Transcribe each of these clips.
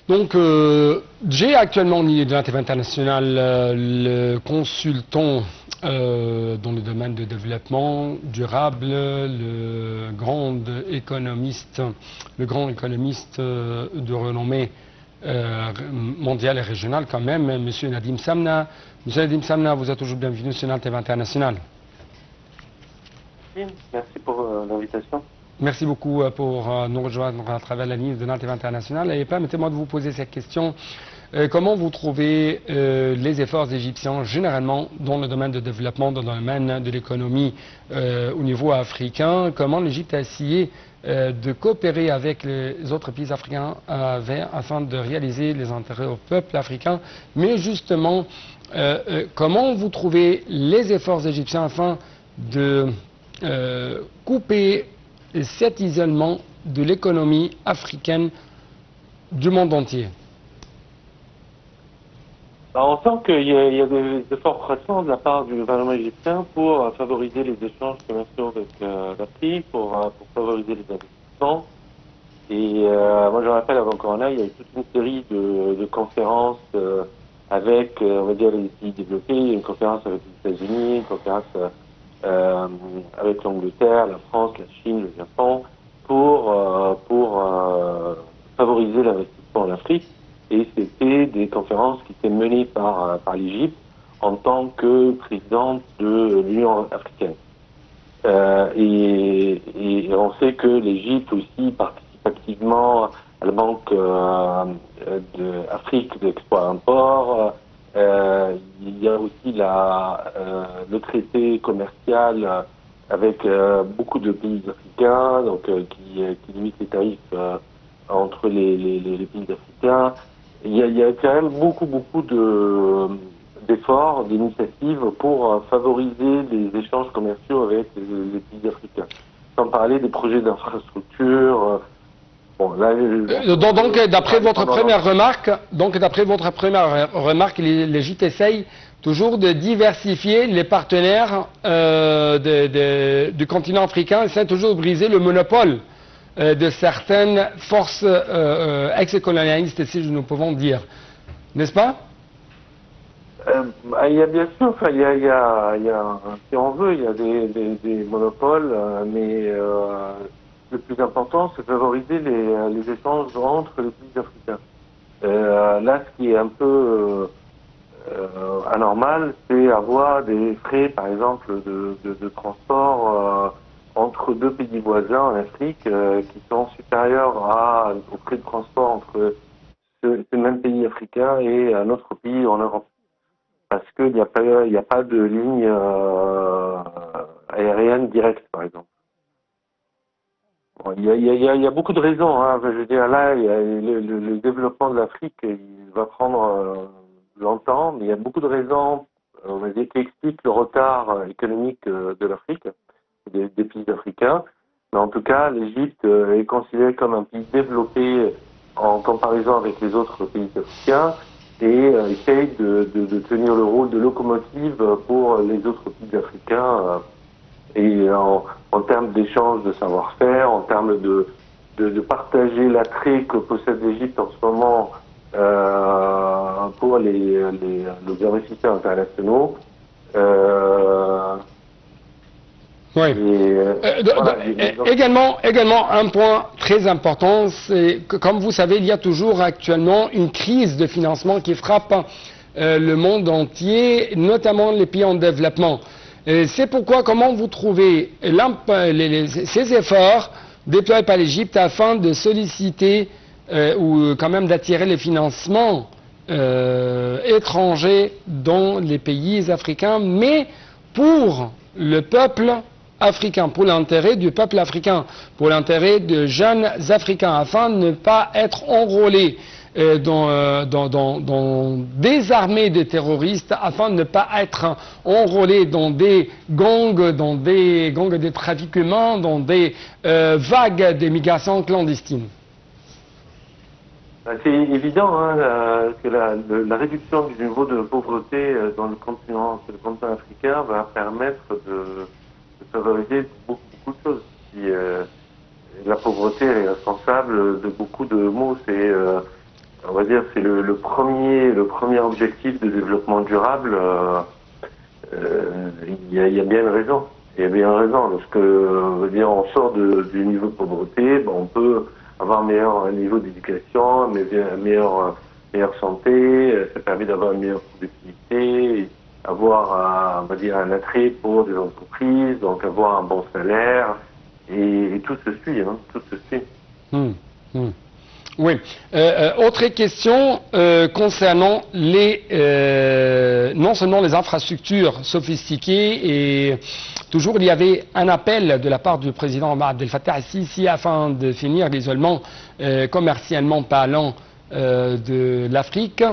Donc, j'ai actuellement au niveau de l'International international le consultant dans le domaine de développement durable, le grand économiste de renommée mondiale et régionale quand même, M. Nadim Samna. M. Nadim Samna, vous êtes toujours bienvenu sur l'International international. Merci pour l'invitation. Merci beaucoup pour nous rejoindre à travers la ligne de l'International international. Et permettez-moi de vous poser cette question. Comment vous trouvez les efforts égyptiens généralement dans le domaine de développement, dans le domaine de l'économie au niveau africain? Comment l'Égypte a essayé de coopérer avec les autres pays africains afin de réaliser les intérêts au peuple africain? Mais justement, comment vous trouvez les efforts égyptiens afin de couper cet isolement de l'économie africaine du monde entier? On sent qu'il y a des efforts pressants de la part du gouvernement égyptien pour favoriser les échanges commerciaux avec l'Afrique, pour favoriser les investissements. Et moi je me rappelle avant Corona, il y a eu toute une série de conférences avec, on va dire, les pays développés, une conférence avec les États-Unis, une conférence avec l'Angleterre, la France, la Chine, le Japon, pour favoriser l'investissement en Afrique. Et c'était des conférences qui étaient menées par l'Égypte en tant que présidente de l'Union africaine. Et on sait que l'Égypte aussi participe activement à la Banque d'Afrique d'export-import. Il y a aussi le traité commercial avec beaucoup de pays africains, donc qui limite les tarifs entre les pays africains. Il y a quand même beaucoup d'efforts, d'initiatives pour favoriser les échanges commerciaux avec les pays africains. Sans parler des projets d'infrastructure. Bon, là, donc, d'après votre première remarque, l'Égypte essaye toujours de diversifier les partenaires du continent africain, essaie toujours de briser le monopole de certaines forces ex-colonialistes, si nous pouvons dire. N'est-ce pas? Il y a bien sûr, enfin, si on veut, il y a des monopoles, mais le plus important, c'est favoriser les échanges entre les pays africains. Là, ce qui est un peu anormal, c'est avoir des frais, par exemple, de transport entre deux pays voisins en Afrique qui sont supérieurs aux frais de transport entre ces mêmes pays africains et un autre pays en Europe. Parce qu'il n'y a pas de ligne aérienne directe, par exemple. Bon, il y a beaucoup de raisons. Hein. Je veux dire, là, le développement de l'Afrique, il va prendre longtemps, mais il y a beaucoup de raisons, on va dire, qui expliquent le retard économique de l'Afrique, des pays africains. Mais en tout cas, l'Égypte est considérée comme un pays développé en comparaison avec les autres pays africains et essaye de tenir le rôle de locomotive pour les autres pays africains. Et en termes d'échange de savoir-faire, en termes de partager l'attrait que possède l'Égypte en ce moment pour les investisseurs internationaux. Oui. Également, un point très important, c'est que, comme vous savez, il y a toujours actuellement une crise de financement qui frappe le monde entier, notamment les pays en développement. C'est pourquoi, comment vous trouvez ces efforts déployés par l'Égypte afin de solliciter ou quand même d'attirer les financements étrangers dans les pays africains, mais pour le peuple africain, pour l'intérêt du peuple africain, pour l'intérêt de jeunes africains, afin de ne pas être enrôlés dans des armées de terroristes, afin de ne pas être enrôlés dans des gangs de trafic humain, dans des vagues d'immigration clandestine. C'est évident hein, que la réduction du niveau de pauvreté dans le continent africain va permettre de favoriser beaucoup de choses. La pauvreté est responsable de beaucoup de maux. C'est on va dire, c'est le premier objectif de développement durable. Il y a bien une raison. Il y a bien une raison. Lorsque, on va dire, on sort du niveau de pauvreté, on peut avoir un meilleur niveau d'éducation, meilleure santé. Ça permet d'avoir une meilleure productivité, avoir, on va dire, un attrait pour des entreprises, donc avoir un bon salaire. Et tout se suit, hein, tout se suit. Oui. Autre question concernant non seulement les infrastructures sophistiquées, et toujours il y avait un appel de la part du président Omar Abdel Fattah al-Sisi afin de finir l'isolement commercialement parlant de l'Afrique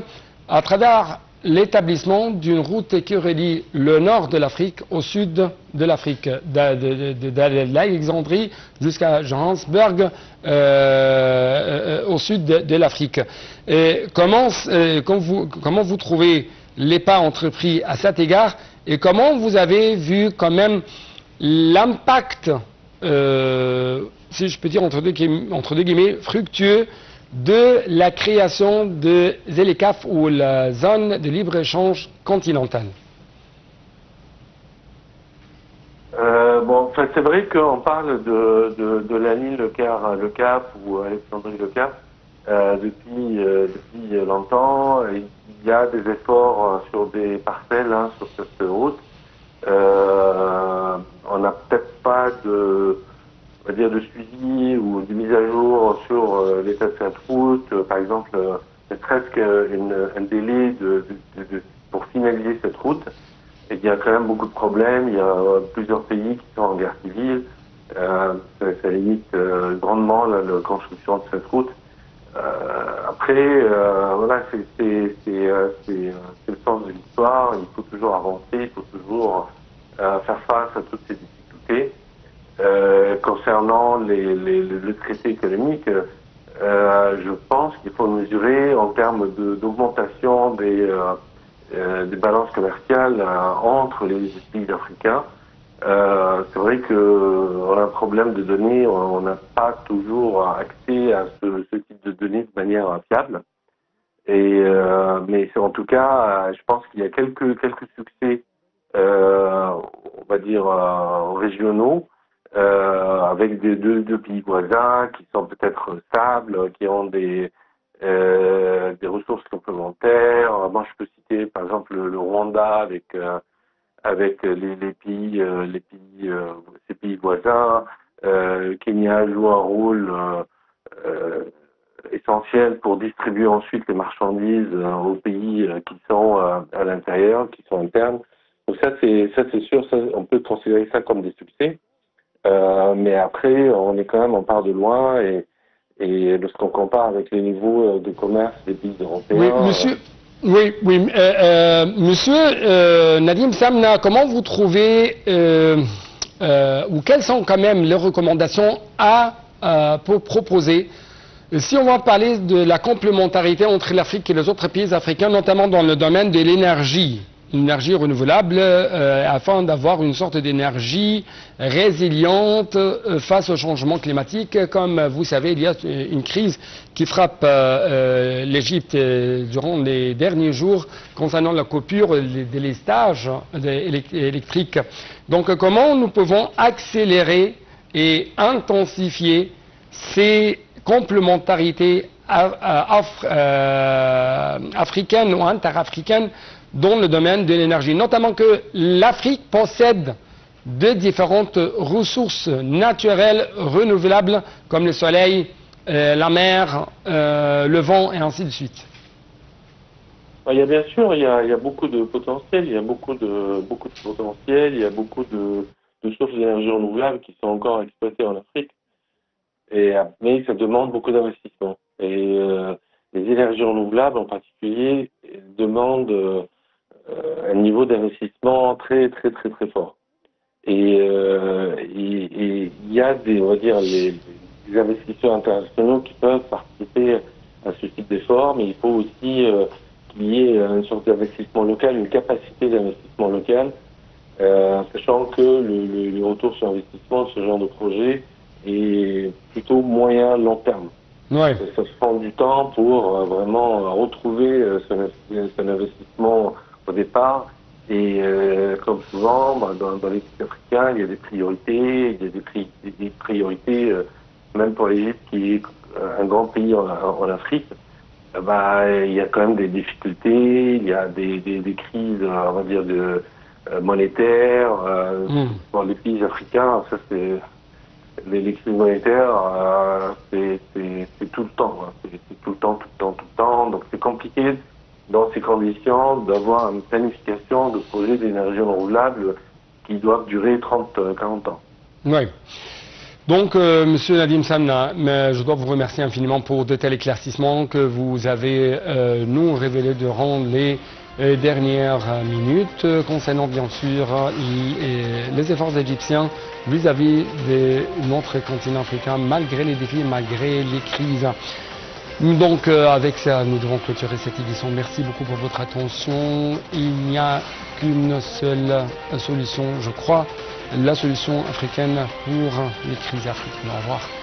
à travers l'établissement d'une route qui relie le nord de l'Afrique au sud de l'Afrique, d'Alexandrie jusqu'à Johannesburg, au sud de l'Afrique. Comment vous trouvez les pas entrepris à cet égard, et comment vous avez vu quand même l'impact, si je peux dire entre deux guillemets, fructueux de la création de ZLECAf, ou la zone de libre-échange continentale? Enfin, c'est vrai qu'on parle de la ligne Le Cap ou Alexandrie Le Cap depuis longtemps. Il y a des efforts sur des parcelles, hein, sur cette route. On n'a peut-être pas on va dire, de suivi ou de mise à jour sur l'état de cette route. Par exemple, c'est presque un délai pour finaliser cette route. Et il y a quand même beaucoup de problèmes. Il y a plusieurs pays qui sont en guerre civile. Ça limite grandement la construction de cette route. Après, voilà, c'est le sens de l'histoire. Il faut toujours avancer, il faut toujours faire face à toutes ces difficultés. Concernant le traité économique, je pense qu'il faut mesurer en termes d'augmentation des balances commerciales entre les pays africains. C'est vrai qu'on a un problème de données, on n'a pas toujours accès à ce type de données de manière fiable. Mais en tout cas, je pense qu'il y a quelques succès, on va dire, régionaux, avec deux pays voisins qui sont peut-être stables, qui ont des ressources complémentaires. Moi, je peux citer par exemple le Rwanda avec ces pays voisins. Kenya joue un rôle essentiel pour distribuer ensuite les marchandises aux pays qui sont à l'intérieur, qui sont internes. Donc ça c'est sûr, ça, on peut considérer ça comme des succès. Mais après, on part de loin, et lorsqu'on compare avec les niveaux de commerce des pays européens. Oui, monsieur. Monsieur Nadim Samna, comment vous trouvez, ou quelles sont quand même les recommandations pour proposer, si on va parler de la complémentarité entre l'Afrique et les autres pays africains, notamment dans le domaine de l'énergie renouvelable, afin d'avoir une sorte d'énergie résiliente face au changement climatique. Comme vous savez, il y a une crise qui frappe l'Égypte durant les derniers jours concernant la coupure des lestages électriques. Donc comment nous pouvons accélérer et intensifier ces complémentarités africaines ou interafricaines dans le domaine de l'énergie, notamment que l'Afrique possède de différentes ressources naturelles renouvelables comme le soleil, la mer, le vent et ainsi de suite. Il y a bien sûr, il y a beaucoup de potentiel, il y a beaucoup de potentiel, il y a beaucoup de sources d'énergie renouvelables qui sont encore exploitées en Afrique. Mais ça demande beaucoup d'investissement. Et les énergies renouvelables en particulier demandent un niveau d'investissement très fort. Et il y a on va dire, les investisseurs internationaux qui peuvent participer à ce type d'effort, mais il faut aussi qu'il y ait une sorte d'investissement local, une capacité d'investissement local, sachant que le retour sur investissement de ce genre de projet est plutôt moyen-long terme. Ouais. Ça se prend du temps pour vraiment retrouver son investissement au départ. Et comme souvent, dans les pays africains, il y a des priorités, des priorités, même pour l'Égypte qui est un grand pays en Afrique. Il y a quand même des difficultés, il y a des crises, on va dire, monétaires. Pour les pays africains, ça c'est les crises monétaires, c'est tout le temps, hein. C'est tout le temps. Donc c'est compliqué dans ces conditions d'avoir une planification de projets d'énergie renouvelable qui doivent durer 30-40 ans. Oui. Donc, Monsieur Nadim Samna, mais je dois vous remercier infiniment pour de tels éclaircissements que vous avez nous révélés durant les dernières minutes concernant bien sûr les efforts égyptiens vis-à-vis de notre continent africain malgré les défis, malgré les crises. Donc avec ça, nous devons clôturer cette édition. Merci beaucoup pour votre attention. Il n'y a qu'une seule solution, je crois, la solution africaine pour les crises africaines. Au revoir.